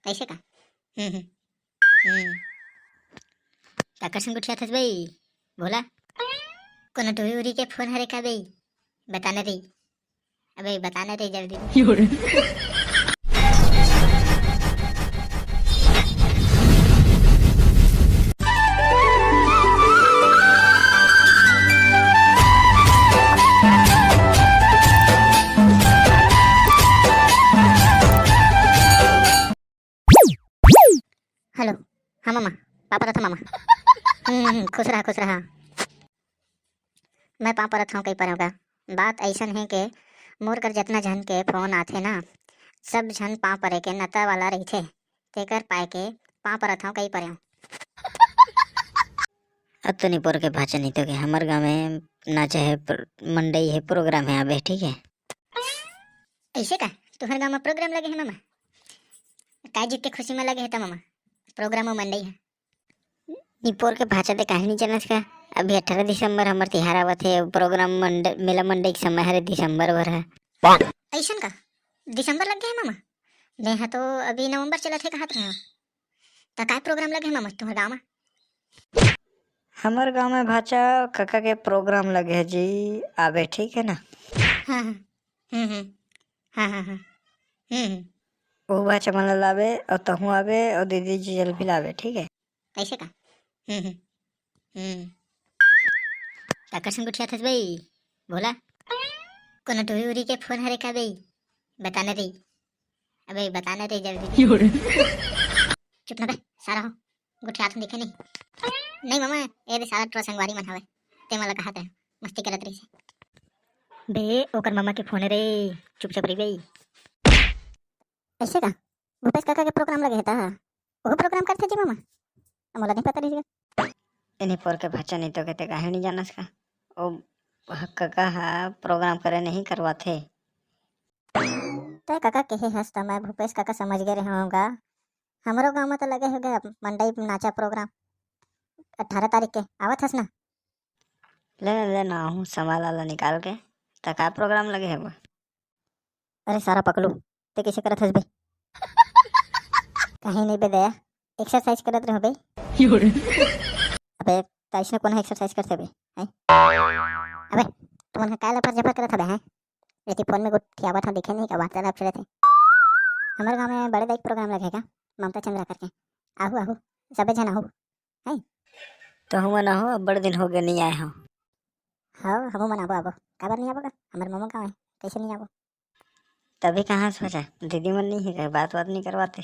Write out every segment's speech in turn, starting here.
कैसे का हम्म आकर्षण गुठिया थस बई बोला कोनो टूरी उरी के फोन हरे का बई बताना रे अबे बताना रे जल्दी हेलो हाँ मामा पापा रहा था मामा खुश रहा मैं पापा रहा हूँ कहीं पर होगा बात ऐसा है कि मोर कर जितना जन के फोन आथे ना सब जन पाँव परे के नता वाला रही थे तेकर पाए के पाँव पर हूँ कहीं पर हूँ अब तो नहीं पोर के भाषा नहीं तो के हमारे गाँव में नाचे है मंडई है प्रोग्राम है अबे ठीक है ऐसे का तुम्हारे गाँव में प्रोग्राम लगे है मामा काय जीत के खुशी में लगे है तो मामा प्रोग्राम में मंडई है निपोर के भाषा दे काहे नहीं चलस का अभी 18 दिसंबर हमर तिहार आवत है प्रोग्राम मेला मंडई के समय हरे दिसंबर भर है ऐसन का दिसंबर लग गया है मामा नहीं तो अभी नवंबर चला थे कहाँ रहे तो काय प्रोग्राम लगे है मामा तुम्हारे गाँव में हमार गांव में भाचा काका के प्रोग्राम लगे है जी आवे ठीक है ना। हाँ हाँ हम्म हाँ हाँ हाँ वो भाचा मन लावे और तहु आवे और दीदी जी जल भी लावे ठीक है। कैसे का आकर्षण गुठिया थस बई बोला कोनो टूरी उरी के फोन हरे का बई बताना रे अबे बताना रे जल्दी चुप ना बे सारा हो गुठिया तुम दिखे नहीं मामा ये रे सारा ट्रो संगवारी मन हवे ते मला कहा था मस्ती करत रही से बे ओकर मामा के फोन रे चुपचाप रही बई ऐसे का भूपेश काका के प्रोग्राम लगे था वो प्रोग्राम करते जी मामा मोला नहीं पता रही इन्हीं पर के भाचा नहीं तो कहते काहे नहीं जानस का ओ काका हा प्रोग्राम करे नहीं करवाथे तो काका कहे हंस तो मैं भूपेश काका समझ गए रहे होगा हमारो गाँव में तो लगे हो गए मंडई नाचा प्रोग्राम 18 तारीख के आवत हस ना ले ना हूँ संभाला ला निकाल के तक का प्रोग्राम लगे है वो। अरे सारा पकड़ू ते कैसे करत हस बे कहीं नहीं बे दया एक्सरसाइज करत रहो बे अबे कैसे कौन एक्सरसाइज करते बे हैं अबे तुमन काला पर जबर करत हबे हैं एती फोन में गुट आवत ह दिखे नहीं का बात चला फिर थे हमारे गांव में बड़े दाई प्रोग्राम लगेगा ममता चंद्रा करके आहू आहू सबे जन आहू हैं तो हम ना हो अब बड़े दिन हो गए नहीं आए हो। हाँ हम मनाबो आबो काबर नहीं आबो का हमारे मामा गाँव है कैसे नहीं आबो तभी कहाँ सोचा दीदी मन नहीं है कहीं बात नहीं करवाते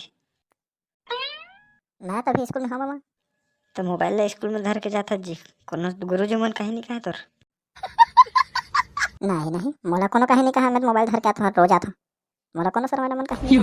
ना तभी स्कूल में हाँ मामा तो मोबाइल ला स्कूल में धर के जाता जी कोनो गुरुजी मन कहीं नहीं कहे तोर नहीं मोला कोनो कहीं नहीं कहा मैं मोबाइल धर के आता रोज आता मोला कोनो शर्मा मन कहीं